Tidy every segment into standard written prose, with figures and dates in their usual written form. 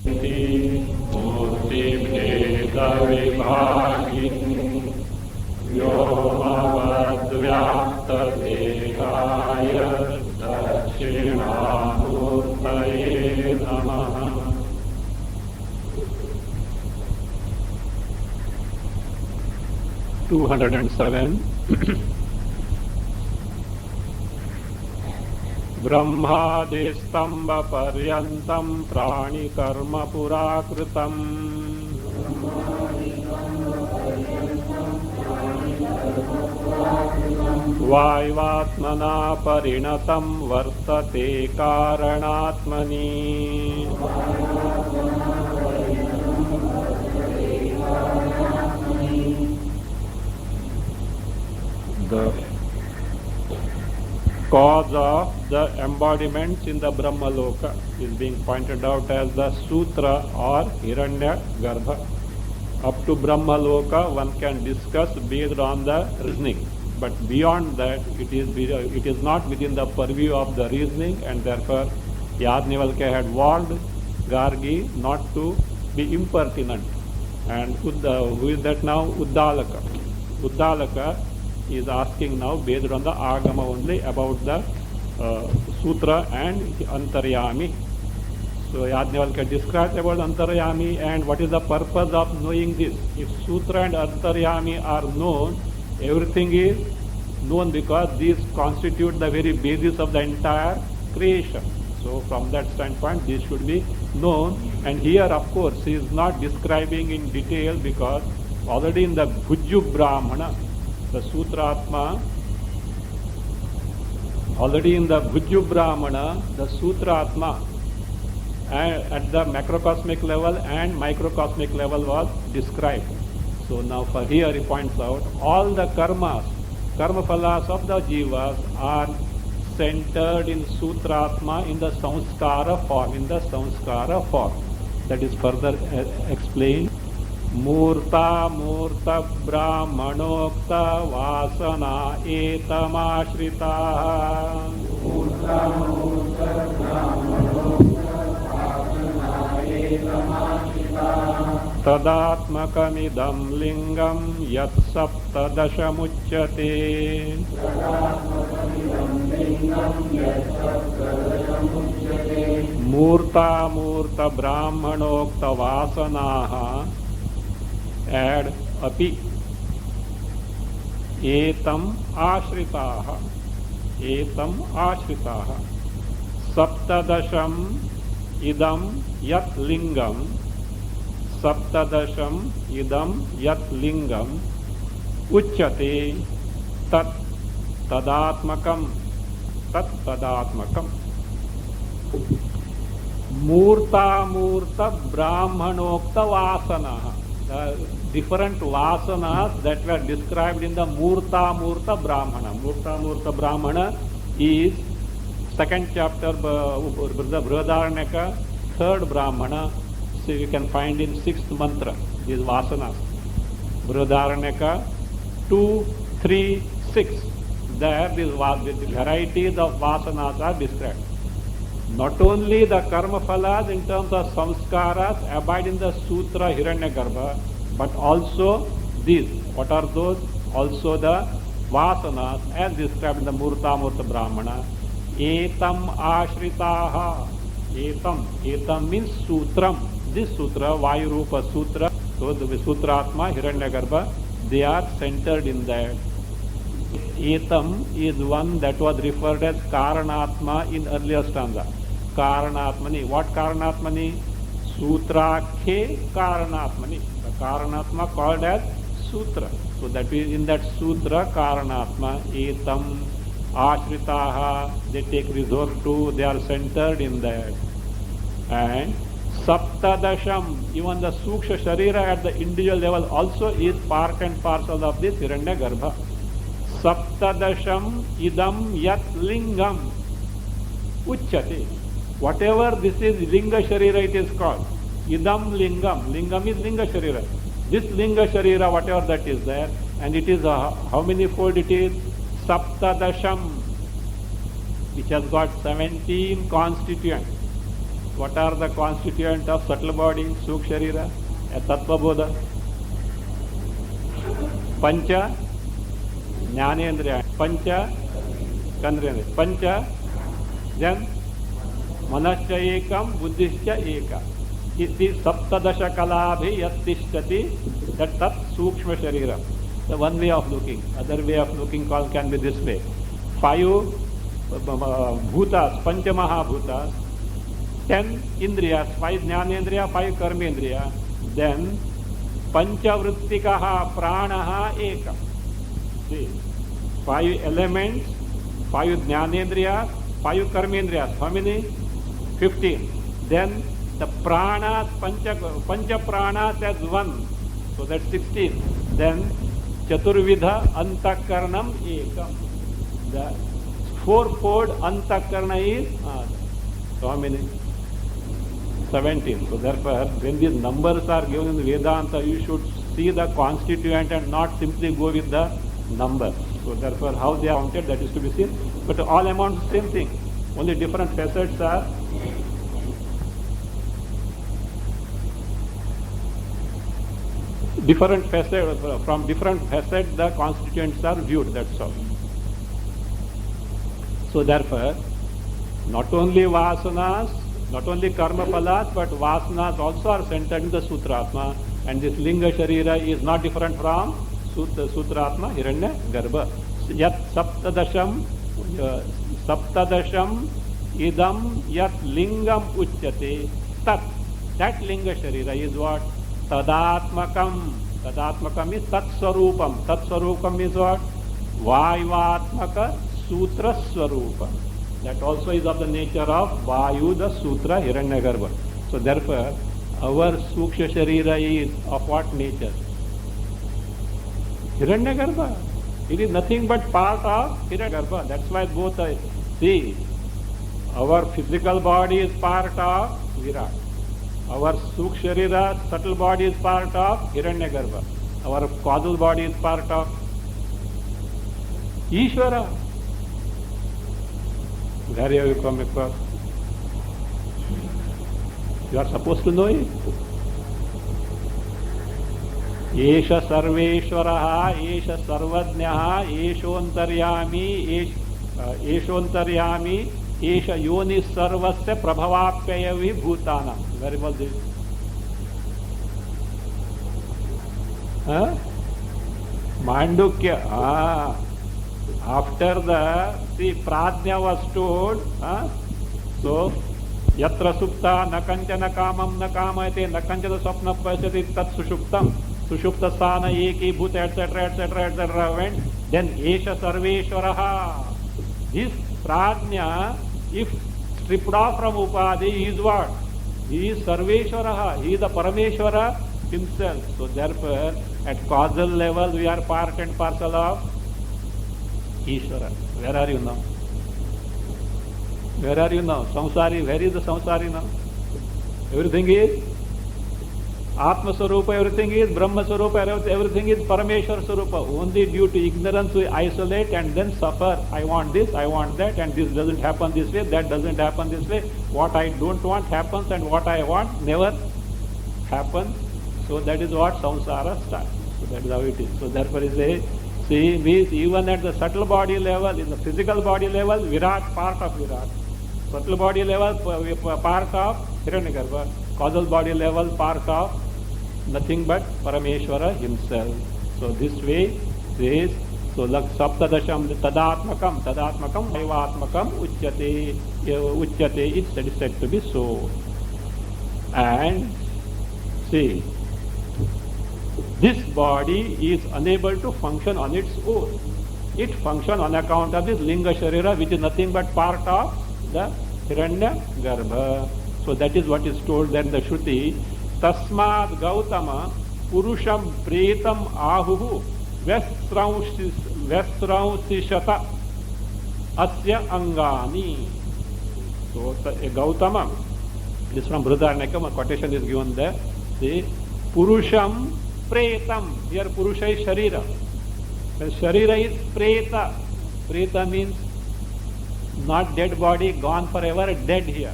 मूर्तिभेदविभागिनी व्योमवद्व्याप्तदेहाय दक्षिणामूर्तये नमः. ब्रह्मादिस्तम्भपर्यन्तं प्राणिकर्म पुराकृतम् वायुवात्मना परिणतं वर्तते कारणात्मनि. The cause of the embodiments in the Brahmaloka is being pointed out as the Sutra or Hiranya Garbha. Up to Brahmaloka one can discuss based on the reasoning, but beyond that it is not within the purview of the reasoning, and therefore Yajnavalkya had warned Gargi not to be impertinent. And who is that now? Uddalaka. Uddalaka is asking now based on the Agama only about the Sutra and Antaryami. So Yajnavalkya describes about Antaryami and what is the purpose of knowing this. If Sutra and Antaryami are known, everything is known, because these constitute the very basis of the entire creation. So from that standpoint this should be known. And here of course he is not describing in detail, because already in the Bhujyu Brahmana, the Sutratma, already in the Bhujyu Brahmana, the Sutratma at the macrocosmic level and microcosmic level was described. So now for here he points out all the karma phalas of the jivas are centered in Sutratma in the samskara form, That is further explained. Murta brahmanokta vasana etamashritah tadatmakamidam lingam yat saptadashamuchyate. Murta brahmanokta vasanaha, add api, etam ashritaha, saptadasham idam yat lingam, uchyate tat tadatmakam. Murta brahmanokta vasanaha. The different vasanas that were described in the Murta Brahmana. Murta Brahmana is second chapter, Brihadaranyaka, third Brahmana. So you can find in sixth mantra these vasanas. Brihadaranyaka 2, 3, 6. There these varieties of vasanas are described. Not only the karma phalas in terms of samskaras abide in the Sutra Hiranyagarbha, but also these. What are those? Also the vasanas as described in the Murta Brahmana. Etam ashritaha. Etam means sutram. This sutra, Vayurupa Sutra, so the Sutratma, Hiranyagarbha, they are centered in that. Etam is one that was referred as Karanatma in earlier stanza. Karanatmani. What Karanatmani? Sutrakhe Karanatmani. The Karanatma called as Sutra. So that is in that Sutra Karanatma. Etam Ashritaha. They take resort to, they are centered in that. And Saptadasham, even the Suksha Sharira at the individual level also is part and parcel of this Hiranyagarbha. Saptadasham idam yat lingam uchyate. Whatever this is Linga Sharira it is called. Idam lingam. Lingam is Linga Sharira. This Linga Sharira, whatever that is there, and it is how many fold it is? Saptadasham, which has got 17 constituents. What are the constituents of subtle body, Sukh Sharira, a Tattva Bodha? Pancha Jnanendriya, Pancha Kandrendriya, Pancha, then Manascha Ekam, Buddhischa Eka. Iti Saptadasha Kalabhi Yattishtati, that Tat Sukshma Sharira. The one way of looking. Other way of looking can be this way. 5 bhutas, Pancha Mahabhutas, 10 Indriyas, 5 Jnanendriya, 5 Karmendriya, then Panchavrittikaha Pranaha Eka. See, 5 elements, 5 Jnanendriyas, 5 Karmendriyas. How many? 15. Then the Pranas, Pancha Pranas as 1. So that's 16. Then Chaturvidha Antakaranam Ekam. The fourfold Antakarana is, so how many? 17. So therefore, when these numbers are given in the Vedanta, you should see the constituent and not simply go with the number. So therefore, how they are counted, that is to be seen. But all amounts, same thing. Only different facets are. Different facets, from different facets, the constituents are viewed, that's all. So therefore, not only vasanas, not only karma phalas, but vasanas also are centered in the Sutratma. And this Linga Sharira is not different from Sutratma, Hiranya Garbha. Yat Saptadasham idam yat lingam uchyate tat. That Linga Sharira is what? Tadatmakam. Tadatmakam is Tatswarupam. Tatswarupam is what? Vayuvatmaka Sutra Swarupam. That also is of the nature of Vayu, the Sutra, Hiranyagarbha. So therefore, our Suksha Sharira is of what nature? Hiranyagarbha. It is nothing but part of Hiranyagarbha. That's why both are, see, our physical body is part of Virat. Our Sukh Sharira, subtle body, is part of Hiranyagarbha. Our causal body is part of Ishvara. Where have you come across? You are supposed to know it. Esha Sarveshwaraha, Esha Sarvajnaha, Eshoantaryami, Esha Yoni Sarvasya Prabhavapyayavi Bhutana. Very well this. Mandukya. After the, see, Pradnya was told, so, Yatra Supta, Nakanchana Kamam, Nakamate, Nakanchana Sapna Pasati, Tat Sushuptam, Sushupta Sana, Eki, Bhuta, etc., etc., etc., went, then Esha Sarveshwaraha. This Pradnya, if stripped off from Upadhi, he is what? He is Sarveshwaraha, he is the Parameshwara himself. So therefore, at causal level, we are part and parcel of Ishvara. Where are you now? Where are you now? Samsari, where is the Samsari now? Everything is Atma Sarupa, everything is Brahma Sarupa, everything is Parameshwar Sarupa. Only due to ignorance we isolate and then suffer. I want this, I want that, and this doesn't happen this way, that doesn't happen this way. What I don't want happens, and what I want never happens. So that is what samsara starts. So that is how it is. So therefore is a, see, means even at the subtle body level, in the physical body level, Virat, part of Virat. Subtle body level, part of Hiranyagarbha. Causal body level, part of nothing but Parameshwara himself. So this way, says, so Saptadasham Tadatmakam, Vaivatmakam Uchyate, it is said to be so. And see, this body is unable to function on its own. It functions on account of this Linga Sharira, which is nothing but part of the Hiranyagarbha. So that is what is told then the Shruti. Tasmad Gautama Purusham Pretam Ahuhu Vesrausishata Asya Angani. So Gautama, this is from Brihadaranyaka, a quotation is given there. See, Purusham Pretam, here Purusha is Sharira. When Sharira is Preta, Preta means not dead body, gone forever, dead here.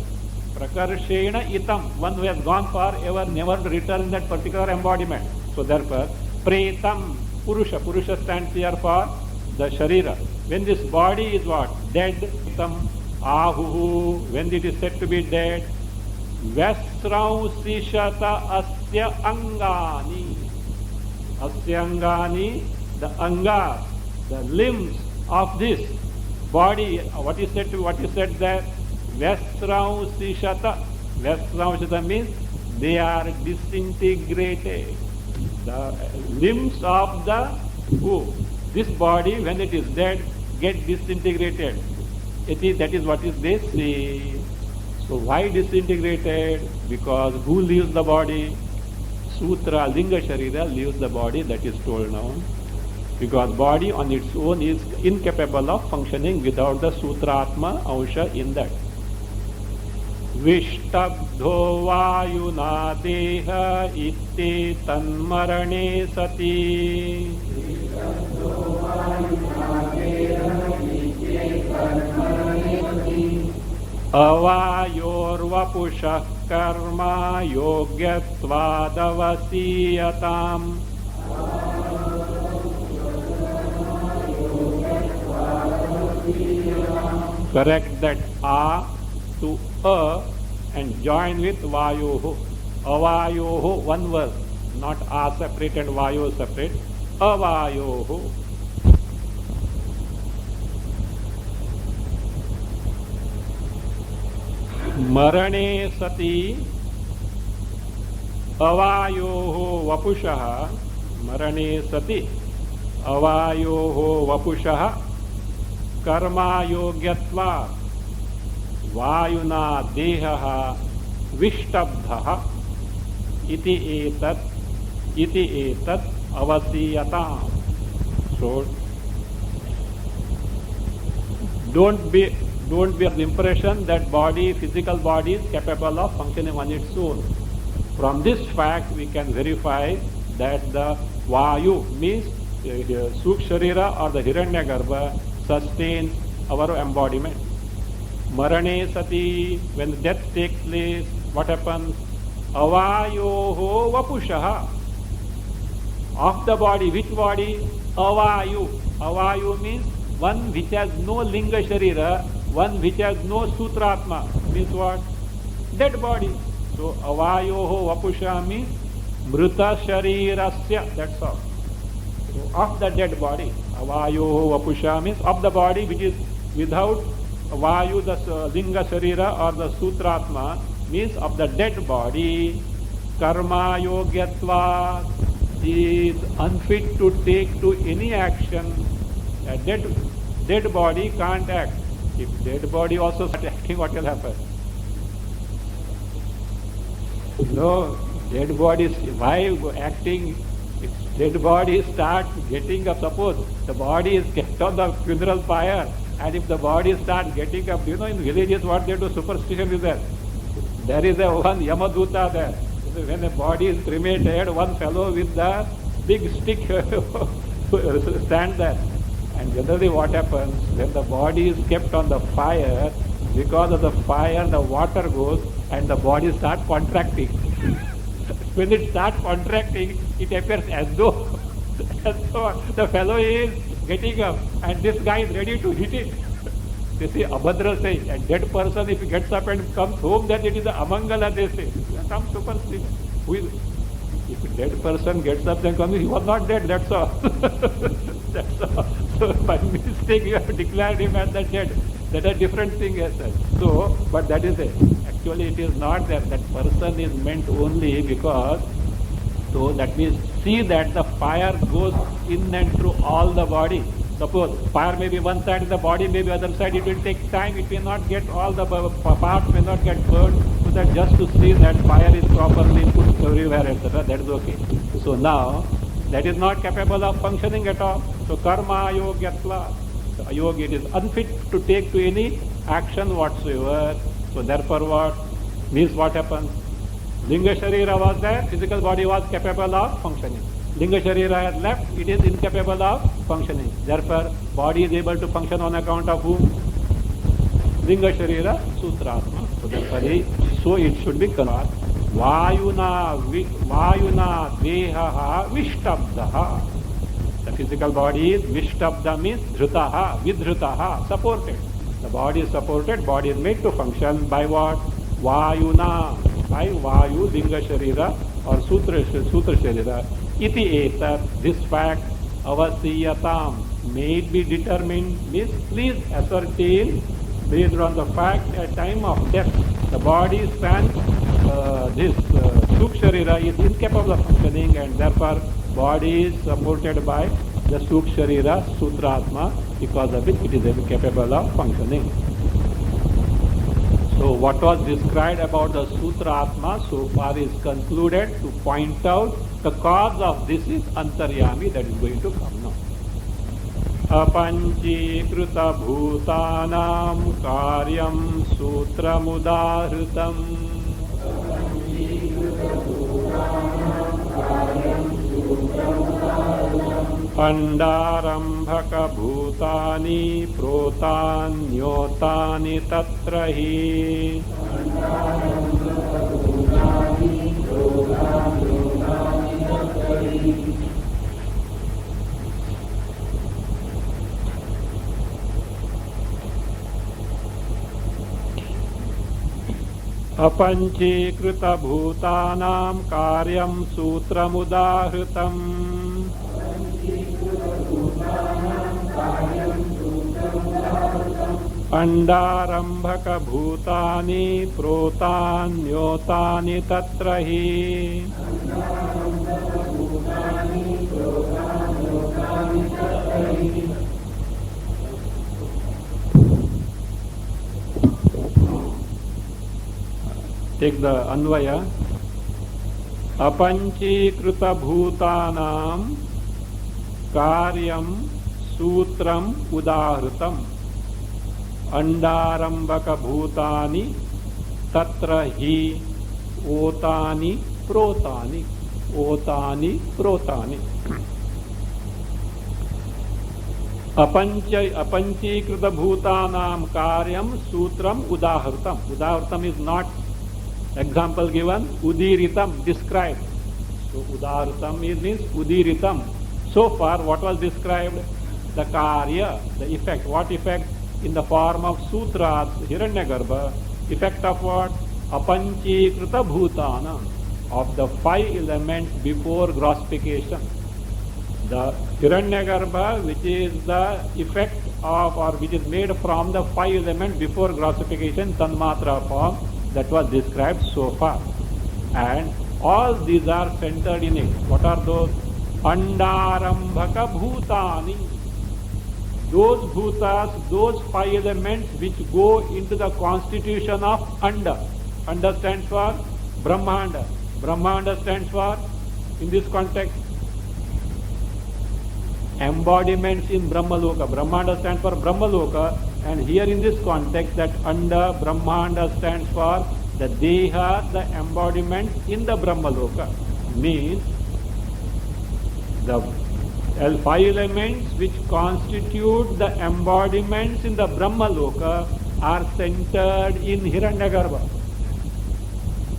Prakarshena itam, one who has gone forever, never to return in that particular embodiment. So therefore, pretam, Purusha. Purusha stands here for the Sharira. When this body is what? Dead. Itam ahuhu, when it is said to be dead. Vesrausishata asya angani. Asya angani, the angas, the limbs of this body. What is said there? Vesrausishata. Vesrausishata means they are disintegrated. The limbs of the who? This body, when it is dead, get disintegrated. That is what is they say. So why disintegrated? Because who leaves the body? Sutra, Linga Sharira leaves the body, that is told now. Because body on its own is incapable of functioning without the Sutratma Ansha in that. Vishtabdho vayuna deha itte tanmarane sati. Avayorvapushah karma yogyattvadavasiyatam. Correct that a to a and join with vayoho. Avayoho, one word, not a separate and vayo separate. Avayoho. Marane sati avayoho vapushaha. Marane sati avayoho vapushaha karma yogyatva vayuna dehaha vishtabdhaha iti etat avasiyatam. So don't be of the impression that physical body is capable of functioning on its own. From this fact we can verify that the Vayu means Suksharira or the Hiranyagarbha sustains our embodiment. Marane sati, when death takes place, what happens? Avayoho vapushaha. Of the body, which body? Avayu. Avayu means one which has no Linga Sharira, one which has no Sutratma, means what? Dead body. So avayoho vapusha means mruta sharirasya, that's all. So of the dead body. Avayoho vapusha means of the body which is without Vayu, the Linga Sharira or the Sutratma, means of the dead body. Karma yogyatva is unfit to take to any action. A dead body can't act. If dead body also starts acting, what will happen? No, dead body is why acting? If dead body starts getting up, suppose the body is kept on the funeral pyre, and if the body starts getting up, in villages what they do, superstition is there. There is a one Yamaduta there. When a body is cremated, one fellow with the big stick stand there. And generally what happens, when the body is kept on the fire, because of the fire the water goes and the body starts contracting. When it starts contracting, it appears as though the fellow is getting up and this guy is ready to hit it. This is Abhadra saying. A dead person, if he gets up and comes home, then it is a Amangala, they say. Some superstition. If a dead person gets up and comes, he was not dead, that's all. That's all. So by mistake you have declared him as the dead. That is a different thing as such. So, but that is it. Actually it is not that. That person is meant only because, so that means see that the fire goes in and through all the body. Suppose fire may be one side of the body, maybe other side, it will take time, it may not get all the parts may not get burned, so that just to see that fire is properly put everywhere, etc., that is okay. So now, that is not capable of functioning at all. So karma yogyatva, so ayog, it is unfit to take to any action whatsoever. So therefore what? Means what happens? Linga Sharira was there, physical body was capable of functioning. Linga Sharira has left, it is incapable of functioning. Therefore, body is able to function on account of whom? Linga Sharira, Sutratma. So therefore, So it should be called Vayuna Dehaha Vishtabdaha. The physical body is Vishtabda means Dhrutaha, Vidhrutaha, supported. The body is supported, body is made to function by what? Vayuna, by Vayu, Linga Sharira or Sutra Sharira. Iti etat, this fact, avasiyatam, may it be determined, means please ascertain based on the fact at time of death, the body stands, this Sukh Sharira is incapable of functioning, and therefore body is supported by the Sukh Sharira, Sutratma, because of which it is incapable of functioning. So what was described about the Sutratma so far is concluded to point out the cause of this is Antaryami, that is going to come now. Apanchīkrita bhūtānām kāryam sutramudāhritam Andarambhaka bhūtāni protānyotani tatrahi Apanchīkrita bhūtānām kāryam sutramudāhritam Andarambhaka bhūtāni protānyotani tatrahi Take the Anvaya. Apanchīkrita bhūtānām kāryam sutram udāhritam Andarambhaka bhūtāni tatra hi otani protani Apanchīkrita bhūtānām kāryam sutram udāhritam. Udāhritam is not example given, udiritam described. So udāhritam means udiritam. So far what was described? The karya, the effect. What effect? In the form of sutras, Hiranyagarbha, effect of what? Apanchīkrita bhūtāna, of the 5 elements before grossification. The Hiranyagarbha, which is the effect of, or which is made from the 5 elements before grossification, Tanmatra form, that was described so far. And all these are centered in it. What are those? Andarambhaka bhūtāni. Those bhutas, those 5 elements which go into the constitution of Anda. Anda stands for Brahmanda. Brahmanda stands for, in this context, embodiments in Brahmaloka. Brahmanda stands for Brahmaloka, and here in this context that Anda, Brahmanda stands for the Deha, the embodiment in the Brahmaloka. Means the 5 elements which constitute the embodiments in the Brahmaloka are centered in Hiranyagarbha.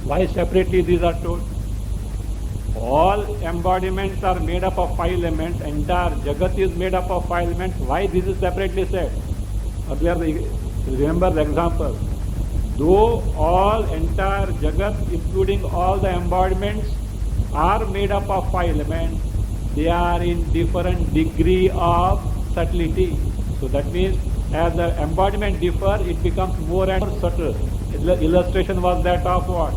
Why separately these are told? All embodiments are made up of 5 elements, entire Jagat is made up of 5 elements. Why this is separately said? Remember the example. Though all entire Jagat, including all the embodiments, are made up of 5 elements, they are in different degree of subtlety. So that means as the embodiment differ, it becomes more and more subtle. Illustration was that of what?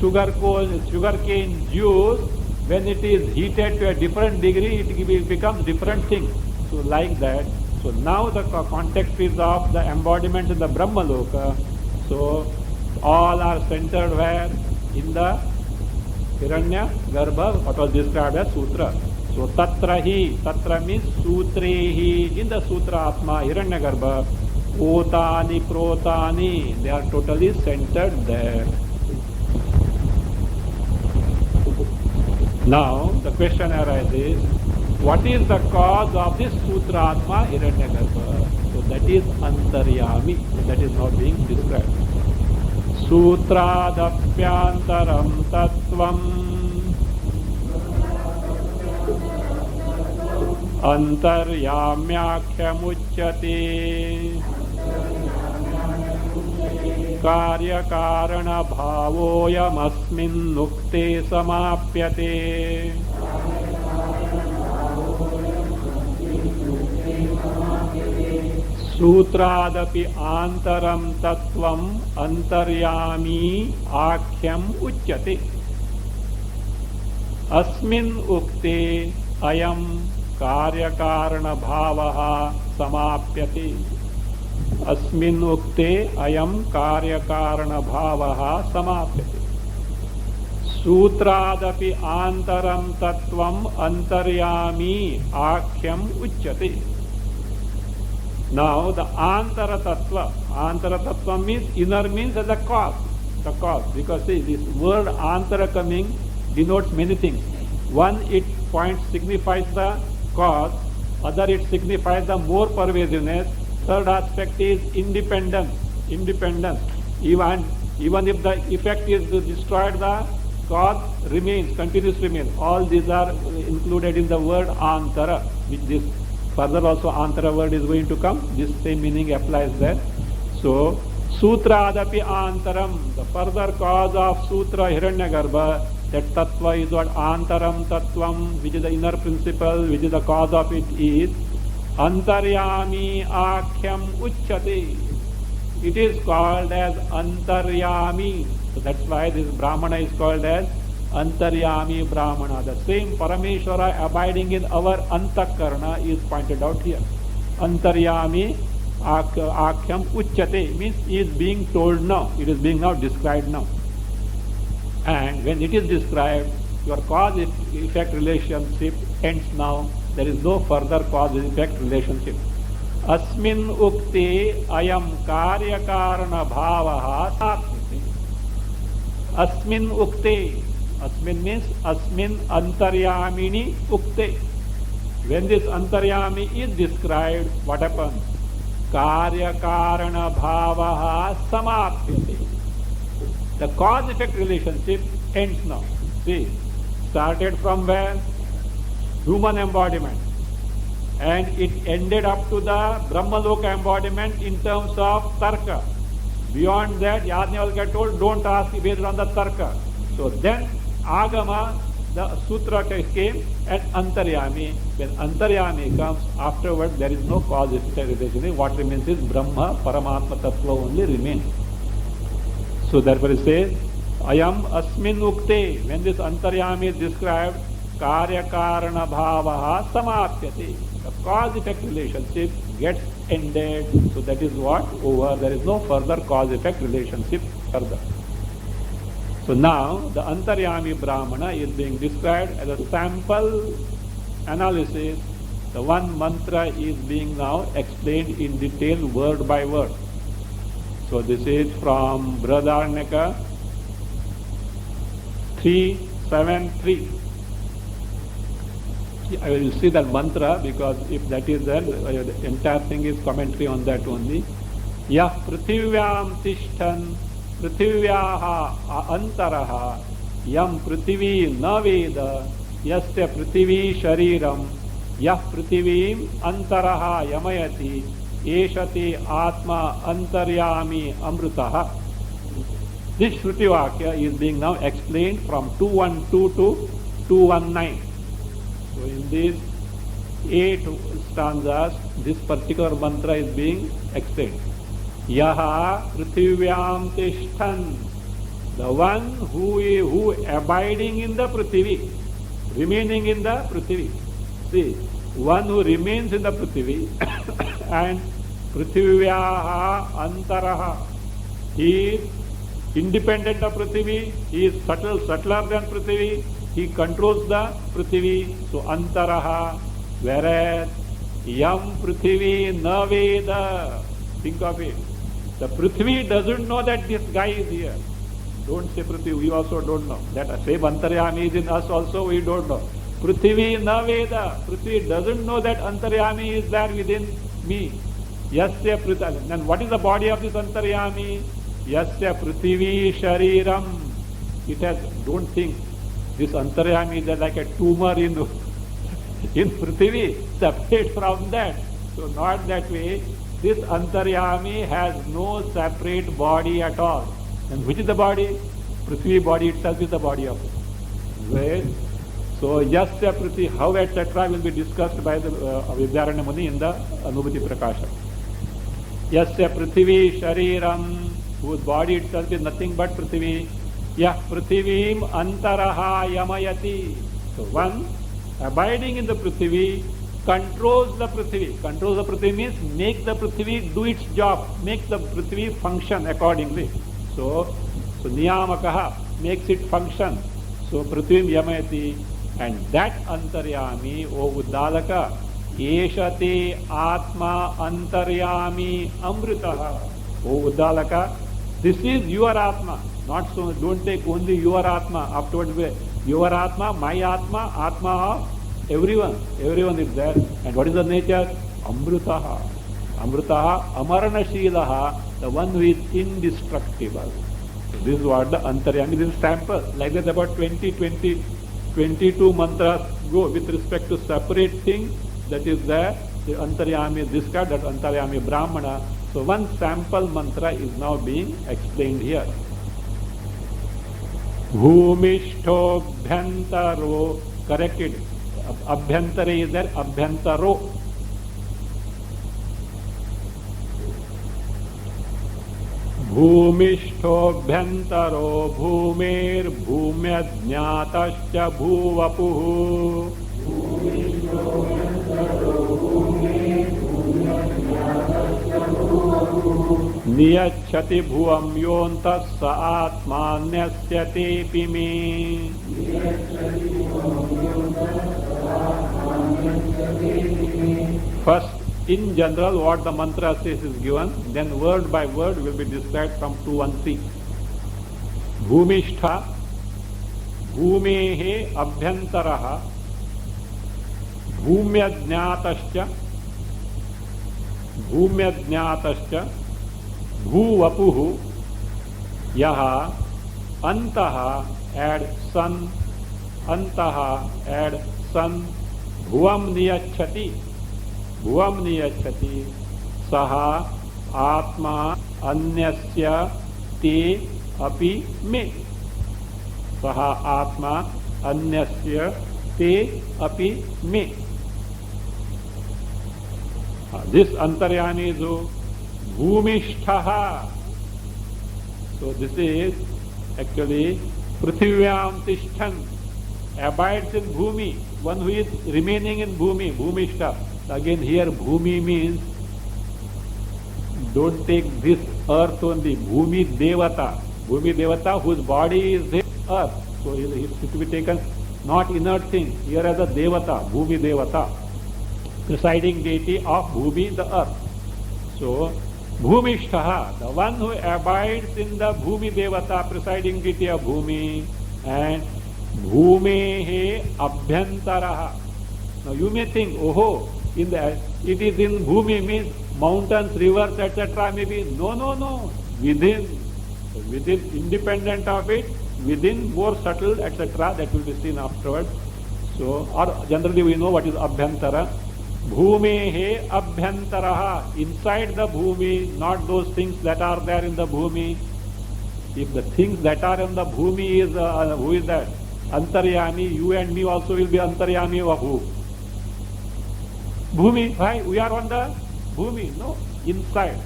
Sugarcane juice, when it is heated to a different degree, it becomes different thing. So like that. So now the context is of the embodiments in the Brahmaloka. So all are centered where? In the Hiranyagarbha, what was described as Sutra. So tatrahi, tatra means sutrehi, in the Sutra Atma, Hiranyagarbha, otani, protani, they are totally centered there. Now the question arises, what is the cause of this Sutratma Hiranyagarbha? So that is Antaryami, that is not being described. सूत्रादप्यांतरं तत्त्वम् अंतर्याम्याख्यमुच्यते कार्यकारणभावोऽयमस्मिन्नुक्ते समाप्यते सूत्रादपि आन्तरं तत्त्वम् अंतर्यामी आख्यम उच्यते अस्मिन् उक्ते अयं कार्यकारणभावः समाप्यते अस्मिन् उक्ते अयं कार्यकारणभावः समाप्यते सूत्रादपि आन्तरं तत्त्वम् अंतर्यामी आख्यम उच्यते. Now the antara tattva means inner means as the cause, because see this word antara coming denotes many things. One, it signifies the cause, other it signifies the more pervasiveness, third aspect is independence. Even if the effect is destroyed, the cause continues remains. All these are included in the word antara, which this further also antara word is going to come. This same meaning applies there. So sutradapi antaram, the further cause of sutra hiranyagarbha, that tattva is what antaram tattvam, which is the inner principle, which is the cause of it is antaryami akhyam uchyate. It is called as antaryami. So that's why this brahmana is called as Antaryami Brahmana. The same Parameshwara abiding in our Antakarana is pointed out here. Antaryami Akhyam Uchyate means is being told now. It is being now described now. And when it is described, your cause-effect relationship ends now. There is no further cause-effect relationship. Asmin ukte ayam karyakarana bhavaha sapyate. Asmin ukte. Asmin means asmin antaryamini ukte. When this antaryami is described, what happens? Karyakarana bhavaha samapyate. The cause-effect relationship ends now. See, started from where? Human embodiment. And it ended up to the Brahmaloka embodiment in terms of tarka. Beyond that, Yajnavalkya told, don't ask based on the tarka. So then, Agama, the sutra came, and Antaryami. When Antaryami comes, afterwards there is no cause-effect relationship. What remains is Brahma, Paramatma Tattva only remains. So therefore it says, Ayam Asmin Ukte. When this Antaryami is described, Karyakarana Bhavaha Samapyate. The cause-effect relationship gets ended. So that is what? Over. There is no further cause-effect relationship further. So now the Antaryami Brahmana is being described as a sample analysis. The one mantra is being now explained in detail word by word. So this is from Brahadaranyaka 373. I will see that mantra because if that is there, the entire thing is commentary on that only. Yah prithivyam tishtan prithivyah antaraha yam prithvi na veda yasya prithvi shariram yah prithvim antaraha yamayati eshati atma antaryami amrutaha. This Shruti Vakya is being now explained from 212 to 219. So in these 8 stanzas, this particular mantra is being explained. Yaha prithivyam tishtan, the one who abiding in the prithvi, remaining in the prithvi. See, one who remains in the prithvi and prithivyaha antaraha, he is independent of prithvi, he is subtler than prithvi, he controls the prithvi, so antaraha, whereas yam prithvi na veda, think of it. The prithvi doesn't know that this guy is here. Don't say prithvi, we also don't know. That same antaryami is in us also, we don't know. Prithvi na veda, prithvi doesn't know that antaryami is there within me. Yasya prithvi. And what is the body of this antaryami? Yasya Prithvi Shariram. It has, don't think this Antaryami is like a tumor in Prithvi, separate from that. So not that way. This Antaryami has no separate body at all. And which is the body? Prithvi body itself is the body of it. Right? So Yasya Prithvi, how etc. will be discussed by the Vidyaranya Muni in the Anubhuti Prakasha. Yasya Prithvi Shariram, whose body itself is nothing but Prithvi. Yah Prithivim Antaraha Yamayati. So one abiding in the Prithvi controls the Prithvi. Controls the Prithvi means make the Prithvi do its job, make the Prithvi function accordingly. So Niyamakaha makes it function. So Prithvim Yamayati, and that Antaryami, O Uddalaka, Eshate Atma Antaryami Amritaha. O Uddalaka, this is your Atma. Not so, don't take only your Atma. Afterwards, your Atma, my Atma, Atma of everyone. Everyone is there. And what is the nature? Amritaha. Amritaha, Amaranashilaha, the one who is indestructible. So this is what the Antaryami, this is sample. Like that about 22 mantras go with respect to separate things. That is there. The Antaryami, this card, that Antaryami Brahmana. So one sample mantra is now being explained here. Bhumishto Bhyantaro, corrected. Abhyantare is there, Abhyantaro. Bhumishto Bhyantaro Bhumir Bhumyajnatascha Bhuvapuhu. Niyachati bhuvam yontas sa atmanyasya tepimi. First, in general, what the mantra says is given, then word by word will be described from 213. Bhumishtha, bhumehe abhyantaraha, bhumyajnatascha, bhuvapuhu, yaha, antaha, add sun, antaha, add sun, bhuvam niyachati, saha, atma, anyasya, te, api, me. Saha, atma, anyasya, te, api, me. This Antaryami is Bhumishtaha. So this is actually Prithvyam Tishthan, abides in Bhumi, one who is remaining in Bhumi, Bhumishta. Again here Bhumi means, don't take this earth only, Bhumi Devata. Bhumi Devata whose body is this earth. So it is to be taken not inert thing, here as a Devata, Bhumi Devata, presiding deity of Bhumi, the earth. So Bhumishtaha, the one who abides in the Bhumi Devata, presiding deity of Bhumi, and Bhumehe Abhyantaraha. Now you may think, oh, it is in Bhumi means mountains, rivers, etc. Maybe. No. Within, independent of it, within, more subtle, etc. That will be seen afterwards. So, or generally we know what is Abhyantara. Bhumehe Abhyantaraha, inside the Bhumi, not those things that are there in the Bhumi. If the things that are in the Bhumi is, who is that? Antaryami, you and me also will be Antaryami of who? Bhumi. Why? We are on the Bhumi. No, inside.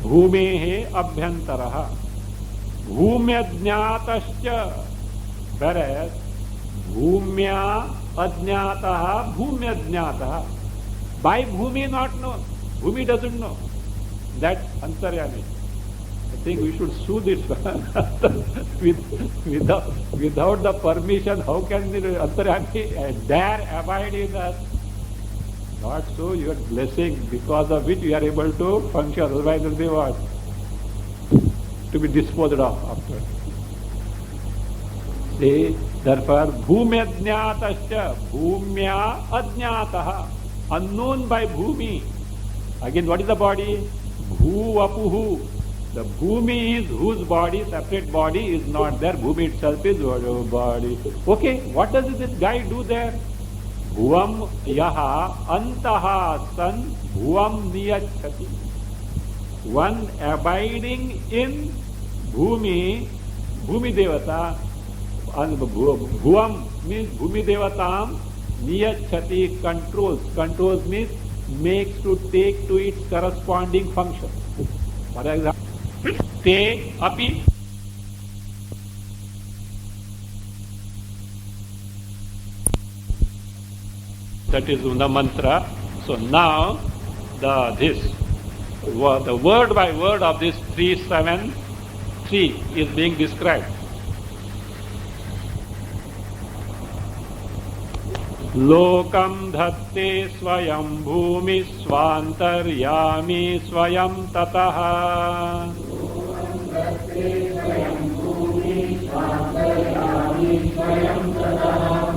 Bhumehe Abhyantaraha. Bhumyajnatascha. Whereas Bhumya Ajnataha, Bhumyajnataha. By Bhumi not known. Bhumi doesn't know. That Antaryami. I think we should sue this without the permission. How can the Antaryami dare abide in us? Not so, your blessing, because of which you are able to function. Otherwise, it will be what? To be disposed of after. See, therefore, Bhumyajnatascha, Bhumya Ajnataha, unknown by Bhumi. Again, what is the body? Bhuvapuhu. The Bhumi is whose body, separate body is not there. Bhumi itself is body. Okay, what does this guy do there? Bhuvam yaha antaha san bhuvam niyachati. One abiding in Bhumi, Bhumi Devata, Bhuvam means Bhumi Devatam, niyachati controls. Controls means makes to take to its corresponding function. For example, te api. That is the mantra. So now the word by word of this 373 is being described. Lokam dhatte swayam bhumi svantaryami swayam tataha.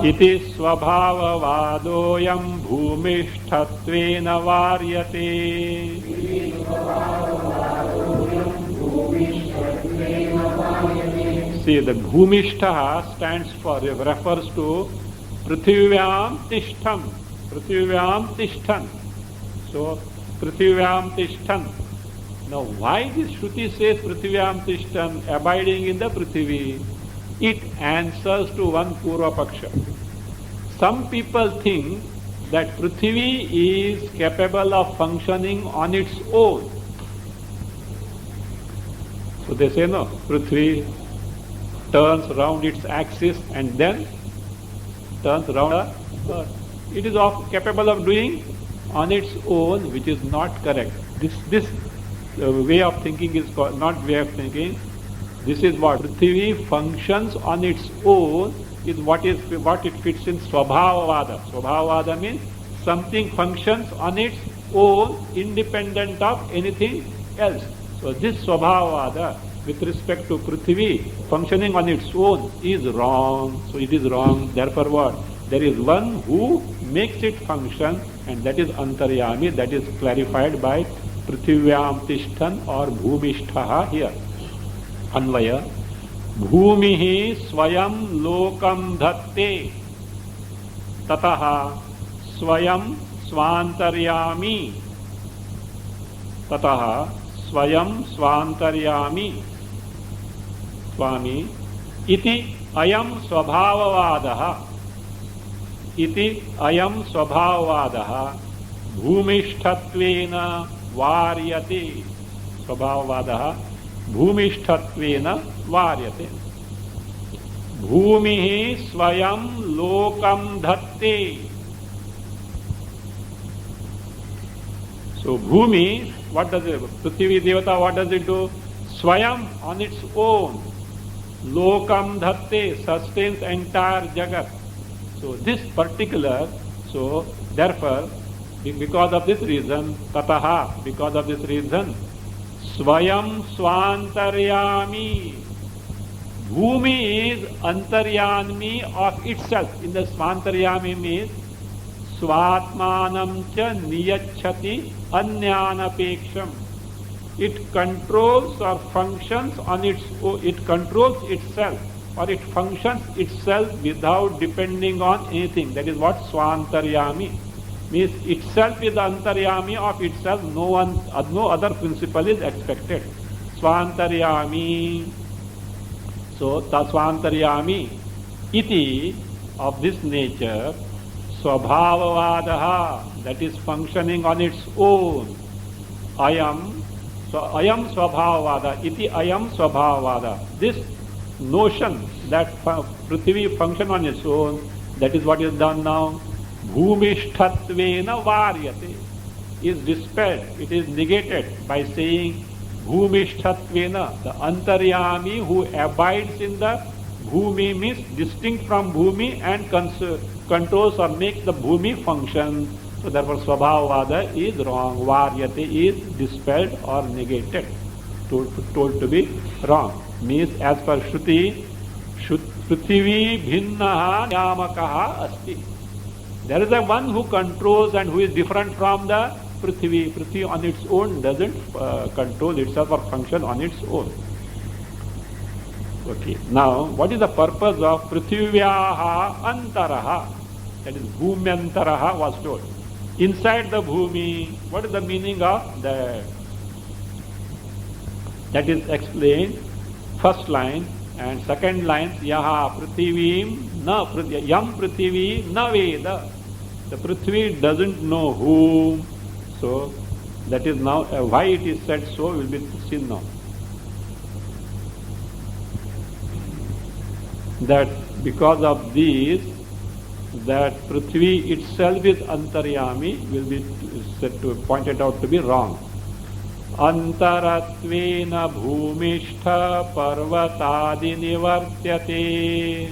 Iti svabhavavadoyam bhumishthatvena varyate. See, the bhumishtaha stands for, refers to Prithvivyam Tishtham. Prithvivyam Tishtham. So, Prithvivyam Tishtham. Now, why this Shruti says Prithvivyam Tishtham, abiding in the Prithvi? It answers to one Purva Paksha. Some people think that Prithvi is capable of functioning on its own. So they say no, Prithvi turns round its axis and then turns round the earth. It is capable of doing on its own, which is not correct. This way of thinking is not way of thinking. This is what Prithvi functions on its own is what it fits in Swabhavavada. Swabhavavada means something functions on its own independent of anything else. So this Swabhavavada with respect to Prithvi functioning on its own is wrong. So it is wrong. Therefore what? There is one who makes it function and that is Antaryami. That is clarified by Prithvivyam Tishthan or Bhumishtaha here. Anvaya. Bhumihi swayam lokam dhatte tataha swayam svantaryami tataha swayam svantaryami Swami iti ayam swabhavavadaha iti ayam swabhavavadaha bhumishthtvena varyate swabhavavadaha bhumishthtvena varyate bhumihi swayam lokam dhatte. So bhumi, what does it, Prithvi Devata, what does it do? Swayam on its own, lokam dhatte, sustains entire jagat. So this particular, so therefore, because of this reason, tataha, because of this reason, swayam svantaryami. Bhumi is antaryami of itself. In the svantaryami means svatmanam cha niyachati anyanapeksham. It controls or functions on its own. It controls itself or it functions itself without depending on anything. That is what svantaryami means. Itself is the antaryami of itself. No other principle is expected. Svantaryami. So tasvantaryami iti, of this nature, swabhavavadaha, that is functioning on its own. Ayam swabhavavada iti ayam swabhavavada. This notion that Prithvi function on its own, that is what is done now. Bhumishthtvena varyate is dispelled, it is negated by saying Bhumishthtvena, the Antaryami who abides in the Bhumi means distinct from Bhumi and controls or makes the Bhumi function. So therefore Swabhavavada is wrong. Varyate is dispelled or negated, told to be wrong. Means as per Shruti, Prithvi bhinnaha nyamakaha asti. There is a one who controls and who is different from the Prithvi. Prithvi on its own doesn't control itself or function on its own. Okay. Now, what is the purpose of Prithivyaha Antaraha? That is Bhumyantaraha was told. Inside the Bhumi, what is the meaning of that? That is explained first line and second line. Yaha Prithivim na Yam Prithvi na Veda. The Prithvi doesn't know whom. So that is now why it is said so will be seen now. That because of this, that Prithvi itself is Antaryami will be said to pointed out to be wrong. Antaratvena bhumishtha parvatadi nivartyate.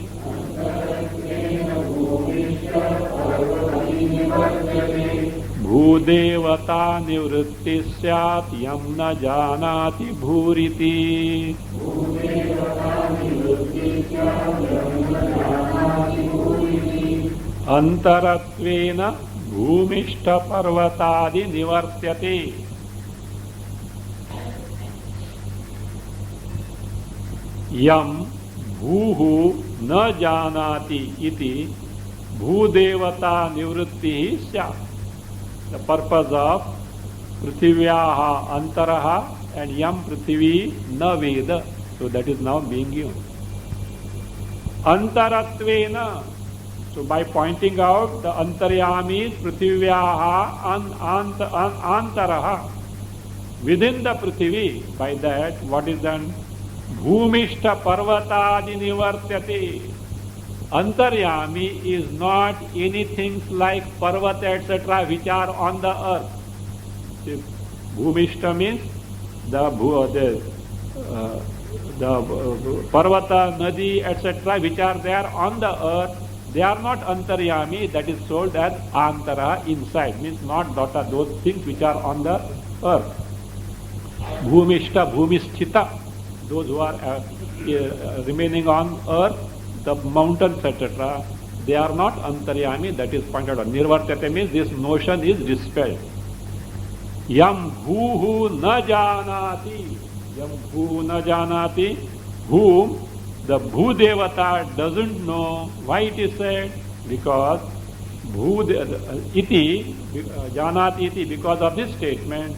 Bhudevata nivritti syat yam na janati bhuriti. Antaratvena bhumishta parvatadi nivartyate. Yam bhuhu na janati iti bhudevata nivritti syat. The purpose of Prithivyaha Antaraha and Yam Prithvi na Veda. So that is now being given. Antaratvena. So by pointing out the Antaryami is Prithivyaha Antaraha. Within the Prithvi, by that what is done? Bhumishta Parvatadi Nivartyate. Antaryami is not anything like Parvata etc. which are on the earth. See, Bhumishta means the Parvata, Nadi etc. which are there on the earth. They are not Antaryami, that is sold as Antara, inside, means not those things which are on the earth. Bhumishta, Bhumisthita, those who are remaining on earth, the mountains etc., they are not Antaryami, that is pointed out. Nirvartyate means this notion is dispelled. Yam bhuhu na janati. Yam bhuhu na janati, whom the Bhudevata doesn't know. Why it is said? Because iti, janati iti, because of this statement,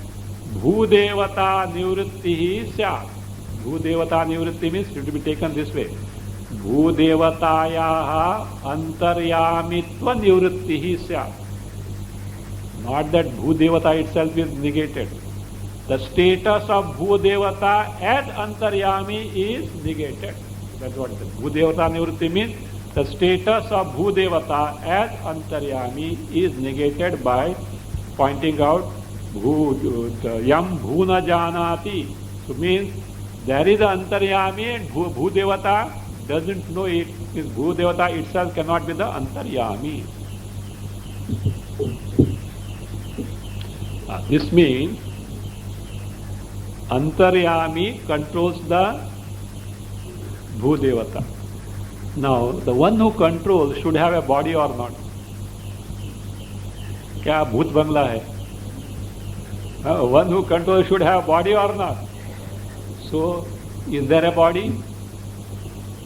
Bhudevata nivrittihi syat. Bhudevata nivritti means it will be taken this way. Bhudevatayaha antaryamitva nivrittihi syat. Not that Bhudevata itself is negated. The status of Bhudevata as Antaryami is negated. That's what it is. Bhudevata nivritti means the status of Bhudevata as Antaryami is negated by pointing out Yam Bhuna Janati. So means there is an Antaryami and Bhudevata doesn't know it. Means Bhudevata itself cannot be the Antaryami. This means Antaryami controls the Bhudevata. Now, the one who controls should have a body or not? क्या भूत बंगला है? One who controls should have a body or not? So, is there a body?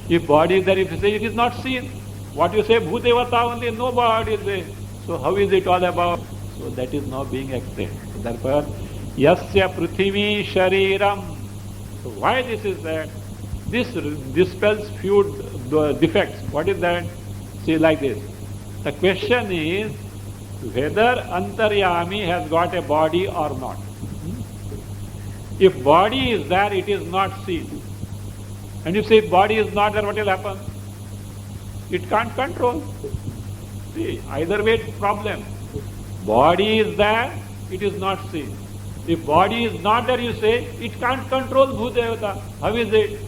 If body is there, if you say it is not seen, what you say Bhudevata only, no body is there. So how is it all about? So that is now being explained. So therefore, Yasya Prithvi Shariram. So why this is that? This dispels few defects. What is that? See like this. The question is whether Antaryami has got a body or not. If body is there, it is not seen. And if say body is not there, what will happen? It can't control. See, either way problem. Body is there, it is not seen. If body is not there, you say, it can't control Bhudevata. How is it?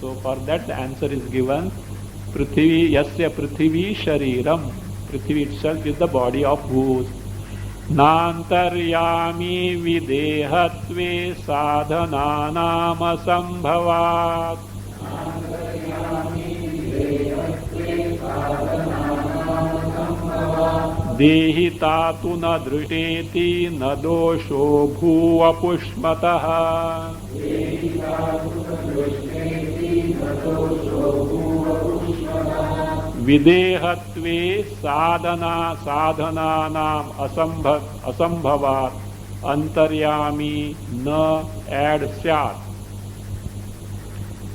So for that the answer is given, Prithvi, Yasya Prithvi Shariram. Prithvi itself is the body of Bhut. Nantaryami videhatve sadhananam asambhavat. देहिता तु न दृष्टेति न दोषो भूवपुष्मतः विदेहत्वे साधनानाम् असंभवात् अंतर्यामी न add स्यात्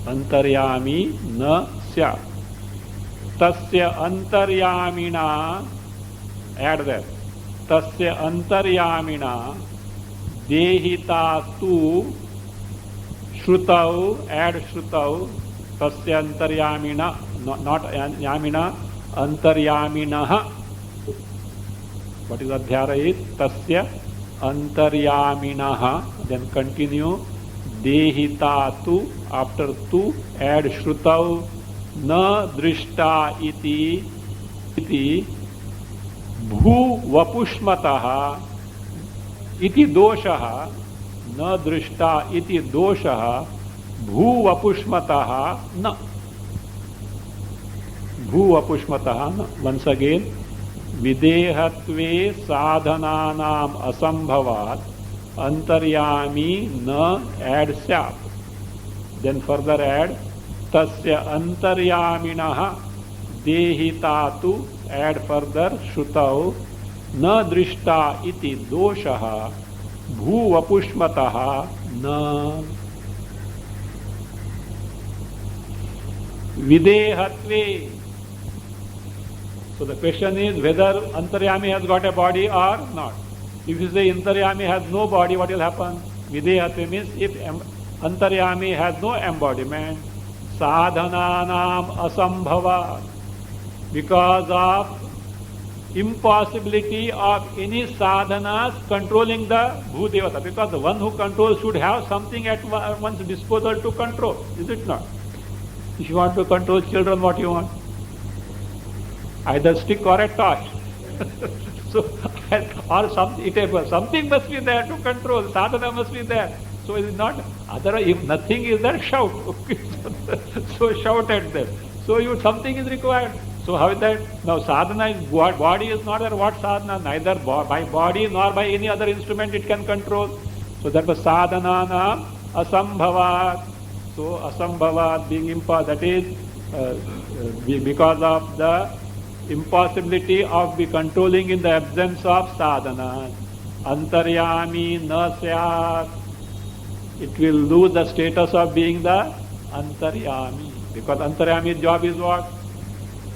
अंतर्यामी न स्यात् तस्य अंतर्यामिना ऐड दैट तस्य अंतर्यामिना देहिता तु श्रुतौ ऐड श्रुतौ तस्य अंतर्यामिना not yamina antaryaminah. What is adhyara is tasya antaryaminah. Then continue dehita tu, after tu add shrutau na drishta iti bhu vapushmatah iti doshaha na drishta iti doshaha bhu vapushmatah na. भूवपुष्मतः. Once again, विदेहत्वे साधनानाम असंभवात् अंतर्यामी न add स्यात्. Then further add तस्य अंतर्यामिनः देहितातु add further श्रुतौ न दृष्टा इति दोषः भूवपुष्मतः न. Videhatve. So the question is whether Antaryami has got a body or not. If you say Antaryami has no body, what will happen? Videhatve means if Antaryami has no embodiment, sadhananam asambhava, because of impossibility of any sadhanas controlling the Bhudevata, because the one who controls should have something at one's disposal to control, is it not? If you want to control children, what you want? Either stick or a torch. So, or something must be there to control. Sadhana must be there. So it is not. Otherwise, if nothing is there, shout. So shout at them. So something is required. So how is that? Now sadhana is body is not there. What sadhana? Neither by body nor by any other instrument it can control. So that was sadhanana asambhavat. So asambhavat being impossible, that is because of the impossibility of be controlling in the absence of sadhana. Antaryami na syat. It will lose the status of being the antaryami. Because antaryami's job is what?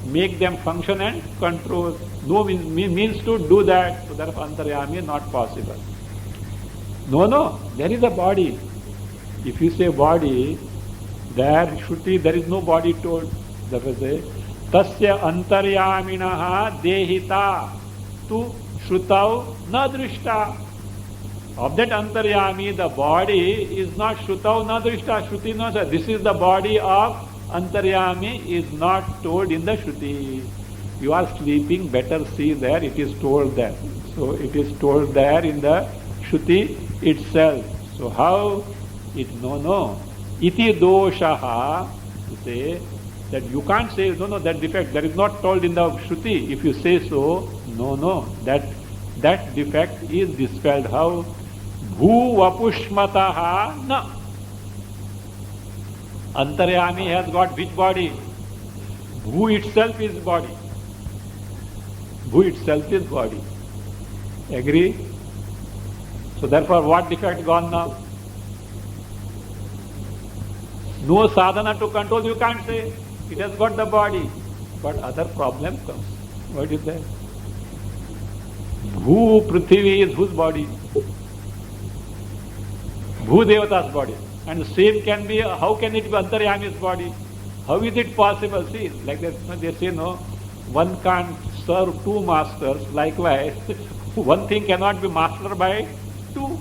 Make them function and control. No means to do that. So therefore antaryami is not possible. No, there is a body. If you say body, there is no body told. Therefore say, tasya antaryaminaha dehita tu shrutau na drishta. Of that antaryami, the body is not shrutau na drishta. Shruti no, this is the body of antaryami is not told in the Shruti. You are sleeping, better see there, it is told there. So it is told there in the Shruti itself. So how? No. Iti doshaha, you say that you can't say, no, that defect, that is not told in the Shruti. If you say so, no, that defect is dispelled. How? Bhu vapushmataha na. Antaryami has got which body? Bhu itself is body. Bhu itself is body. Agree? So therefore what defect gone now? No sadhana to control, you can't say. It has got the body. But other problem comes. What is that? Bhu Prithvi is whose body? Bhu Devata's body. And the same can be, how can it be Antaryami's body? How is it possible? See, like that, they say, no, one can't serve two masters. Likewise, one thing cannot be mastered by two.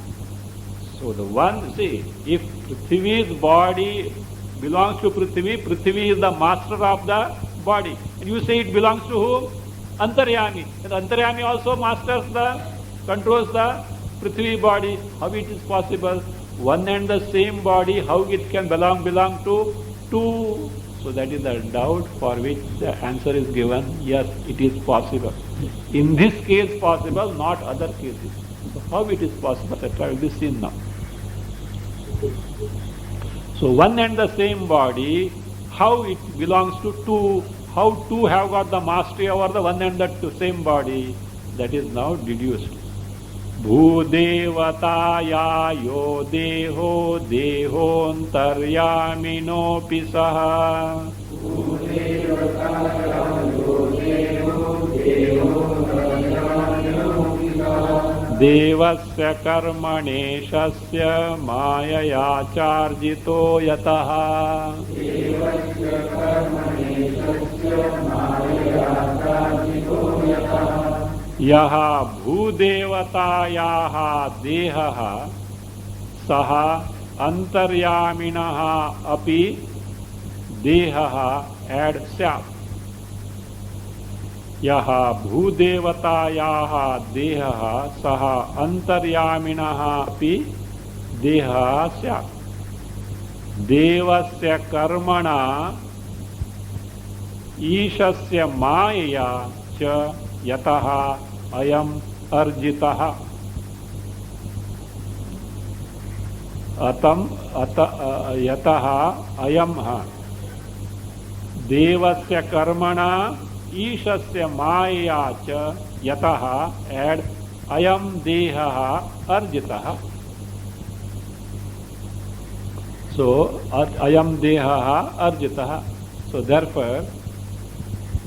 So the one, see, if Prithvi's body belongs to Prithvi, Prithvi is the master of the body. And you say it belongs to whom? Antaryami. And Antaryami also controls the Prithvi body. How it is possible? One and the same body, how it can belong to two? So that is the doubt for which the answer is given. Yes, it is possible. In this case possible, not other cases. So how it is possible, that will be seen now. So one and the same body, how it belongs to two, how two have got the mastery over the one and the same body, that is now deduced. Bhudevataya yo deho dehontaryaminopi saha. Devasya karmaneshasya mayaya charjito yataha. Yaha bhudevatayaha dehaha saha antaryaminaha api dehaha ad syat. Yaha bhudevatayaha dehaha saha antaryaminaha api dehaha syat. Devasya karmana ishasya maya cha yataha ayam arjitaha. Yataha ayam devasya karmana ishasya maya cha yataha ad ayam dehaha arjitaha. So ayam dehaha arjitaha. So therefore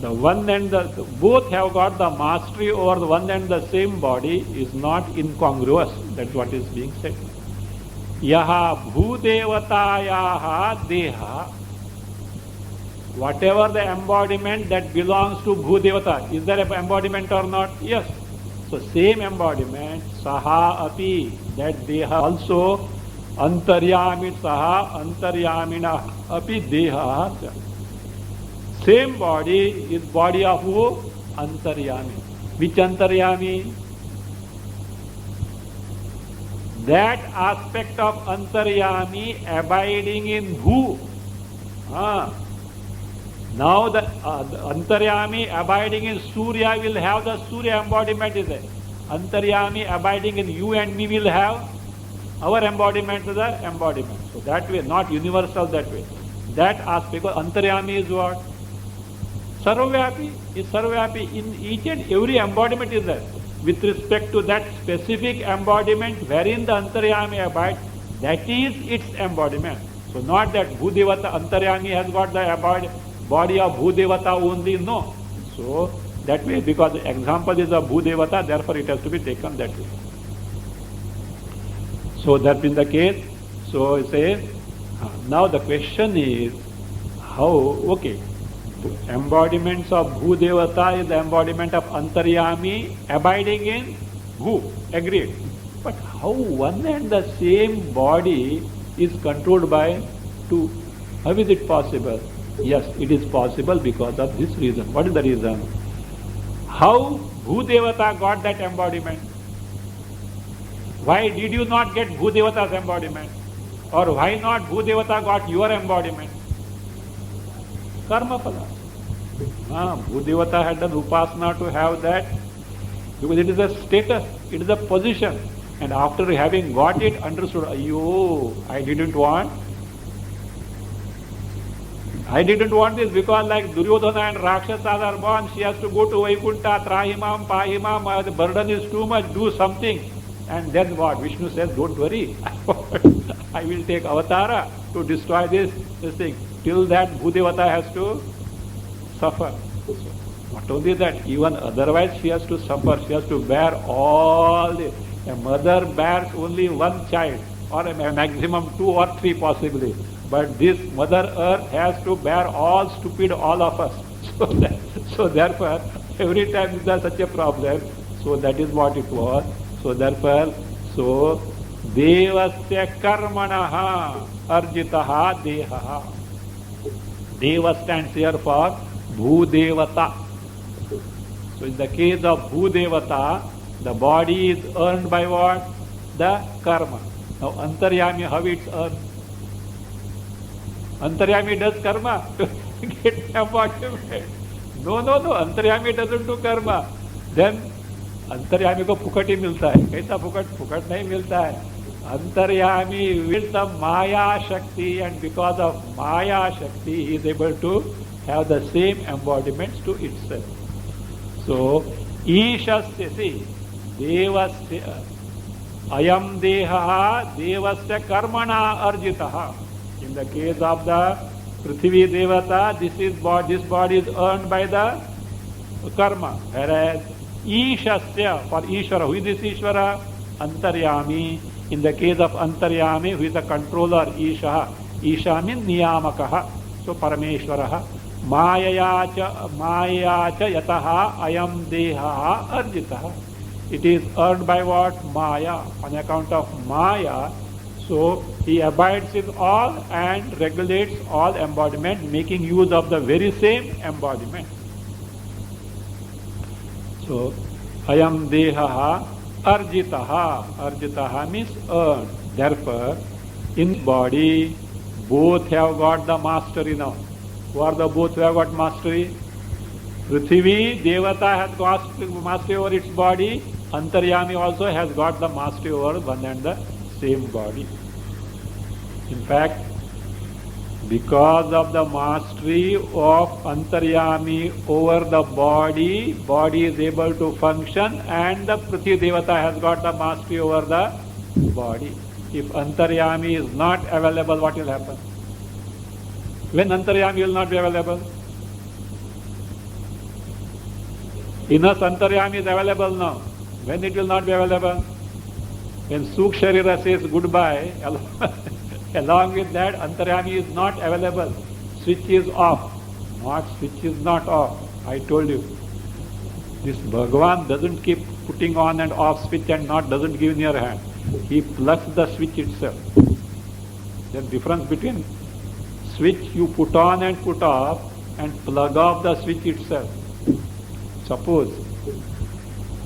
the one and the both have got the mastery over the one and the same body is not incongruous. That's what is being said. Yaha bhudevatayaha deha. Whatever the embodiment that belongs to Bhudevata, is there an embodiment or not? Yes. So same embodiment, saha api, that deha also, antaryami saha antaryamina api deha. Same body is body of who? Antaryami. Which Antaryami? That aspect of Antaryami abiding in who? Now the Antaryami abiding in Surya will have the Surya embodiment is there. Antaryami abiding in you and me will have our embodiment is the embodiment. So that way, not universal that way. That aspect of Antaryami is what? Sarvavyapi is Sarvavyapi. In each and every embodiment is there. With respect to that specific embodiment wherein the Antaryami abides, that is its embodiment. So not that Bhudevata Antaryami has got the body of Bhudevata only, no. So that way, because the example is of Bhudevata, therefore it has to be taken that way. So that being the case, so it says, now the question is, how, okay, embodiments of Bhudevata is the embodiment of Antaryami abiding in who? Agreed. But how one and the same body is controlled by two? How is it possible? Yes, it is possible because of this reason. What is the reason? How Bhudevata got that embodiment? Why did you not get Bhudevata's embodiment? Or why not Bhudevata got your embodiment? Karma phala. Bhudevata had done upasana to have that because it is a status, it is a position. And after having got it, understood, ayyo, I didn't want this because like Duryodhana and Rakshasas are born, she has to go to Vaikuntha, Trahimam, Pahimam, the burden is too much, do something. And then what? Vishnu says, don't worry, I will take avatara to destroy this thing. Till that Bhudevata has to suffer. So, not only that, even otherwise she has to suffer, she has to bear all the... A mother bears only one child, or a maximum 2 or 3 possibly. But this Mother Earth has to bear all stupid, all of us. So therefore, every time there is such a problem, so that is what it was. So therefore, so Devasya karmanaha arjitaha dehaha. Deva stands here for Bhudevata. So in the case of Bhudevata, the body is earned by what? The karma. Now Antaryami, how it's earned? Antaryami does karma to get embodiment. No. Antaryami doesn't do karma. Then अंतर्यामी को फुकट ही मिलता है. कैसा फुकट? फुकट नहीं मिलता है. अंतर्यामी with the Maya Shakti, and because of Maya Shakti he is able to have the same embodiments to itself. So, Ishasya, see, Devasya, Ayam Deha Devasya Karmana Arjitaha. In the case of the Prithvi Devata, this body is earned by the karma. Whereas Ishasya, for Ishvara, who is this Ishvara? Antaryami. In the case of Antaryami, who is the controller, Isha. Isha means Niyamakaha. So Parameshwaraha. Mayacha yataha ayam deha arjitaha. It is earned by what? Maya. On account of Maya, so he abides in all and regulates all embodiment, making use of the very same embodiment. So, ayam deha arjitaha. Arjitaha means earned. Therefore, in body, both have got the mastery now. Who are the both who have got mastery? Prithvi, Devata has got mastery over its body. Antaryami also has got the mastery over one and the same body. In fact, because of the mastery of Antaryami over the body, body is able to function, and the Prithvi Devata has got the mastery over the body. If Antaryami is not available, what will happen? When Antaryami will not be available? Inner Antaryami is available now. When it will not be available? When Sukh Sharira says goodbye, along with that Antaryami is not available. Switch is off. Not switch is not off. I told you. This Bhagavan doesn't keep putting on and off switch and not doesn't give in your hand. He plugs the switch itself. The difference between switch you put on and put off and plug off the switch itself. Suppose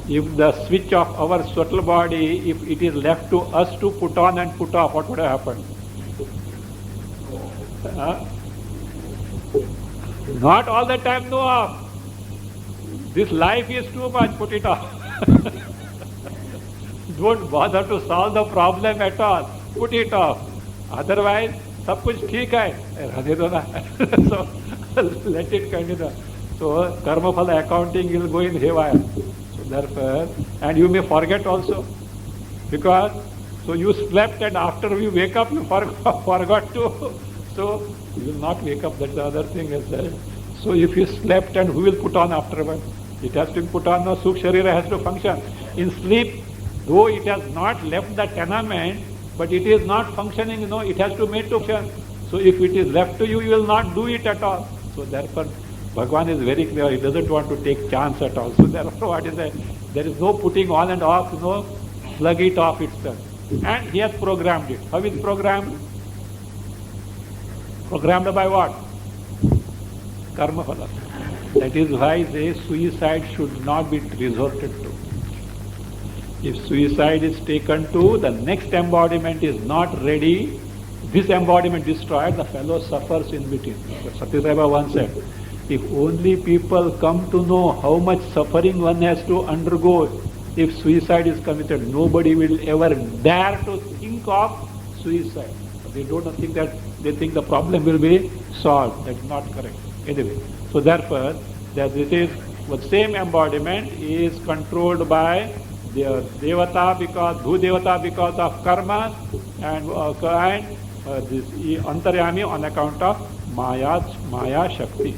if the switch of our subtle body, if it is left to us to put on and put off, what would have happened? Not all the time, no off. This life is too much, put it off. Don't bother to solve the problem at all, put it off. Otherwise, सब कुछ ठीक है, रहने दो ना. So let it continue. So karma phala accounting will go in haywire. So therefore, and you may forget also, because so you slept and after you wake up you forgot to. So you will not wake up. That's the other thing as well. So if you slept, and who will put on afterwards? It has to be put on. No, Sukh Sharira has to function. In sleep, though it has not left the tenement, but it is not functioning, it has to make to function. So if it is left to you, you will not do it at all. So therefore, Bhagavan is very clear, he doesn't want to take chance at all. So therefore, what is that? There is no putting on and off, plug it off itself. And he has programmed it. How is it programmed? Programmed by what? Karma phala. That is why they suicide should not be resorted to. If suicide is taken to, the next embodiment is not ready, this embodiment destroyed, the fellow suffers in between. Sati Sai Baba once said, if only people come to know how much suffering one has to undergo if suicide is committed, nobody will ever dare to think of suicide. They don't think that, they think the problem will be solved. That is not correct. Anyway, so therefore, that this is the same embodiment is controlled by the Devata because Bhu Devata because of karma, and this Antaryami on account of Maya Shakti.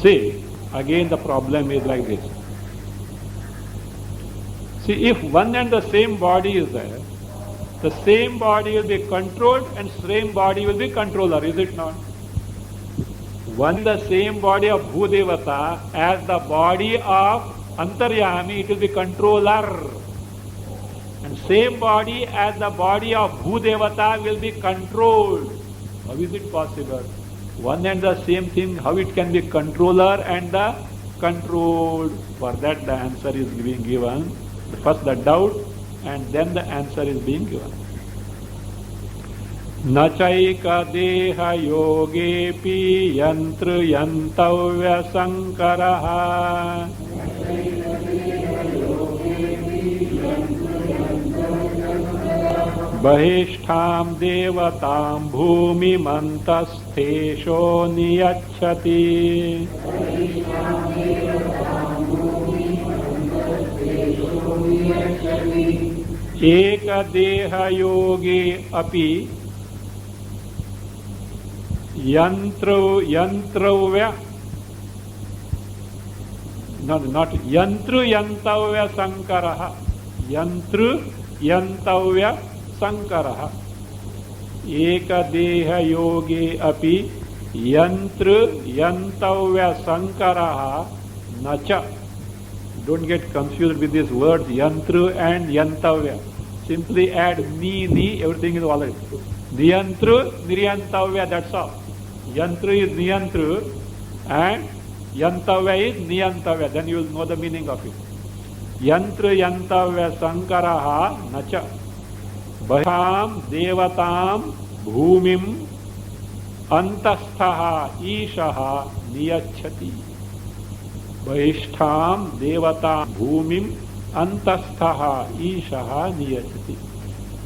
See, again the problem is like this. See, if one and the same body is there, the same body will be controlled and same body will be controller, is it not? One the same body of Bhudevata as the body of Antaryami, it will be controller. And same body as the body of Bhudevata will be controlled. How is it possible? One and the same thing, how it can be controller and the controlled? For that the answer is being given. First the doubt and then the answer is being given. न चैकदेह योगेऽपि यन्त्रयन्तव्य संकरः बहिष्ठां देवतां भूमिमन्तस्थेषो नियच्छति। एकदेह योगे अपि यंत्रव्य not यंत्रयन्तव्य संकरः यंत्रयन्तव्य संकरः एकदेह योगे अपि यंत्रयन्तव्य संकरः न च. Don't get confused with these words yantra and yantavya. Simply add ni, everything is alright. Niyantra, niryantavya, that's all. Yantra is niyantra and yantavya is niyantavya. Then you will know the meaning of it. Yantra yantavya sankaraha nacha. Bham devatam bhumim antasthaha ishaha niyachati. Bhishtham devata bhumim antasthaha ishaha niyachati.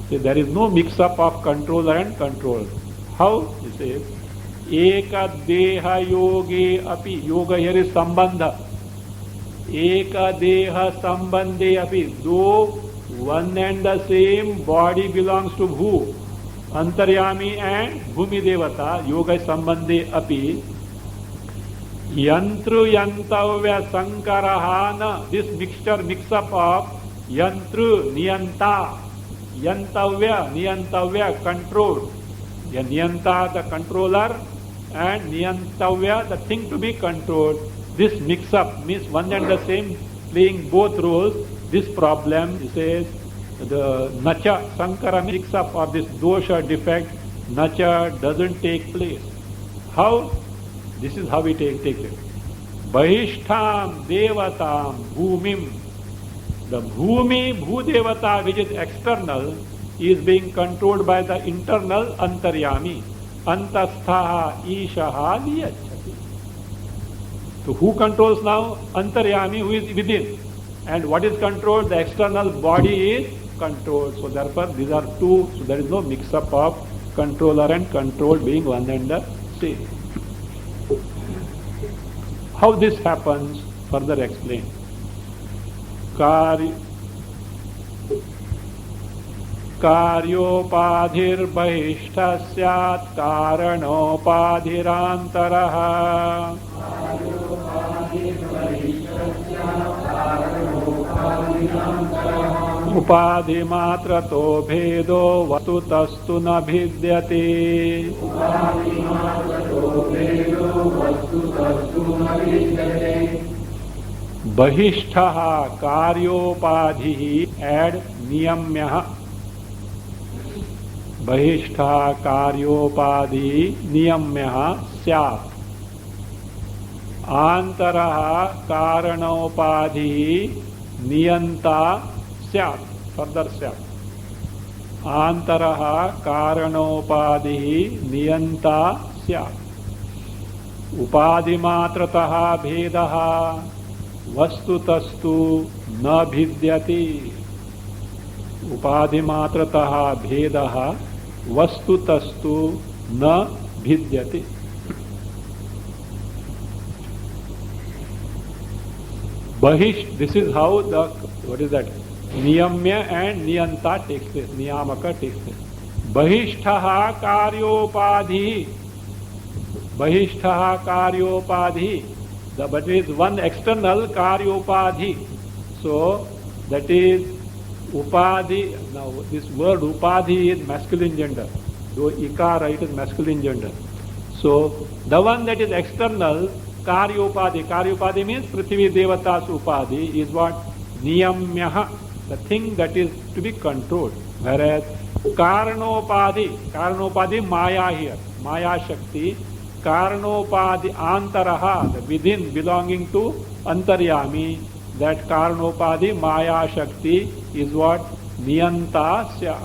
So there is no mix-up of controller and controlled. How? He says, Eka deha yoge api. Yoga here is sambandha. Eka deha sambandhe api. Though one and the same body belongs to Bhu, Antaryami and Bhumi Devata, yoga sambandhe api. Yantru yantavya sankarahana, this mix-up of yantru, niyanta, niyantavya, control. Niyanta, the controller, and niyantavya, the thing to be controlled. This mix-up means one and the same playing both roles. This problem, he says, the nacha, sankara mix-up of this dosha defect, nacha doesn't take place. How? This is how we take it. Bahishtham devatam bhumim. The bhumi, bhudevata, which is external, is being controlled by the internal antaryami. Antasthaha ishaha niyachati. So who controls now? Antaryami, who is within. And what is controlled? The external body is controlled. So therefore these are two. So there is no mix-up of controller and controlled being one and the same. How this happens, further explained. Karyopadhir bahishtasyat karanopadhirantaraha. Upadhi matrato bhedo vastutastu na bhidyate. Bahishtaha karyopadhi add niyamyaha. Bahishtaha karyopadhi niyamyaha syat. Antaraha karanopadhi niyanta syat. Further syat. Antaraha karanopadhi niyanta syat. Upadhi matrataha bhedaha vastutastu na bhidyati. Upadhi matrataha bhedaha vastutastu na bhidyati. Bahish, this is how the, what is that? Niyamya and niyanta takes place. Niyamaka takes place. Bahishtaha karyopadhi. Bahishtaha karyopadhi. But it is one external karyopadhi. So that is upadhi. Now this word upadhi is masculine gender. Though ikara it is masculine gender. So the one that is external karyopadhi. Karyopadhi means Prithvi Devatas upadhi is what? Niyamyaha. The thing that is to be controlled. Whereas Karanopadhi Maya here. Maya Shakti. Karanopadhi Antaraha, the within belonging to Antaryami. That Karanopadhi Maya Shakti is what? Niyanta Sya.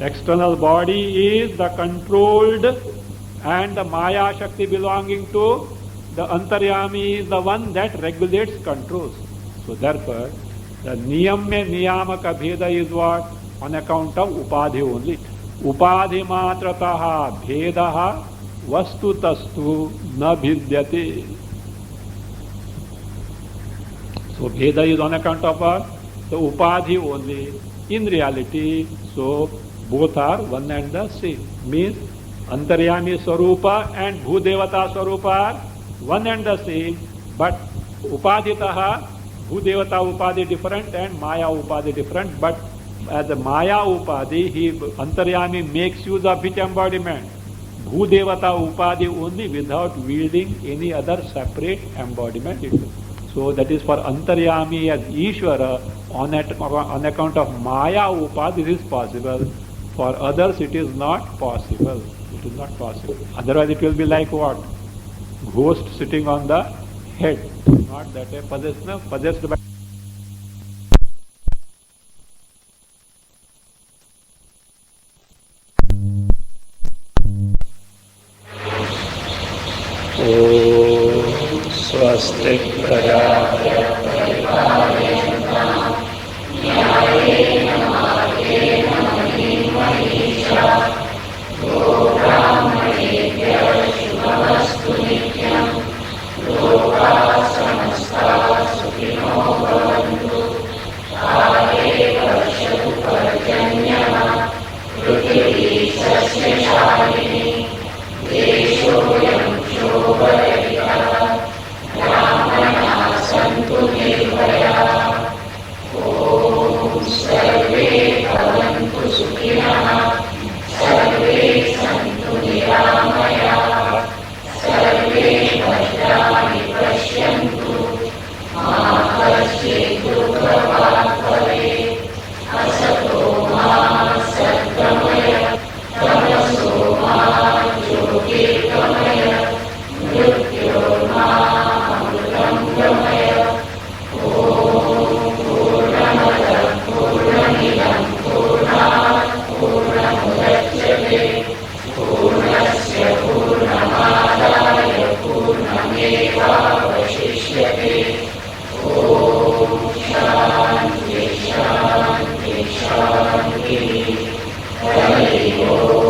External body is the controlled, and the Maya Shakti belonging to the Antaryami is the one that regulates, controls. So therefore, the Niyamya Niyamaka Bheda is what? On account of Upadhi only. Upadhi matrataha bhedaha vastu tastu na bhidyate. So Bheda is on account of the Upadhi only. In reality, so both are one and the same. Means Antaryami Swarupa and Bhudevata Swarupa are one and the same, but Upadhitaha, Bhudevata Upadhi different and Maya Upadhi different, but as a Maya Upadhi, Antaryami makes use of which embodiment? Bhudevata Upadhi only without wielding any other separate embodiment. So that is for Antaryami as Ishvara, on account of Maya Upadhi this is possible. For others it is not possible. It is not possible. Otherwise it will be like what? Ghost sitting on the head. Not that a possessed by स्वस्ति प्रजापतिः परिपालयन्ताम् न्यायेन मार्गेण महीम् महीषा गोब्राह्मणेभ्यः शुभमस्तु नित्यम् लोकाः समस्ताः सुखिनो भवन्तु काले वर्षतु पर्जन्यः पृथिवी सस्यशालिनी देशोऽयं शोभरहितः ब्राह्मणाः सन्तु निर्भयाः ॐ सर्वे भवन्तु सुखिनः सर्वे सन्तु निरामयाः सर्वे भद्राणि पश्यन्तु मा कश्चित् दुःखभाग् भवेत् असतो मा सद्गमय तमसो मा ज्योतिर्गमय मृत्योर्मामृतं गमय ॐ पूर्णमदः पूर्णमिदं पूर्णात् पूर्णमुदच्यते पूर्णस्य पूर्णमादाय पूर्णमेवावशिष्यते ॐ शान्ति शान्ति शान्तिः हरि ओम्।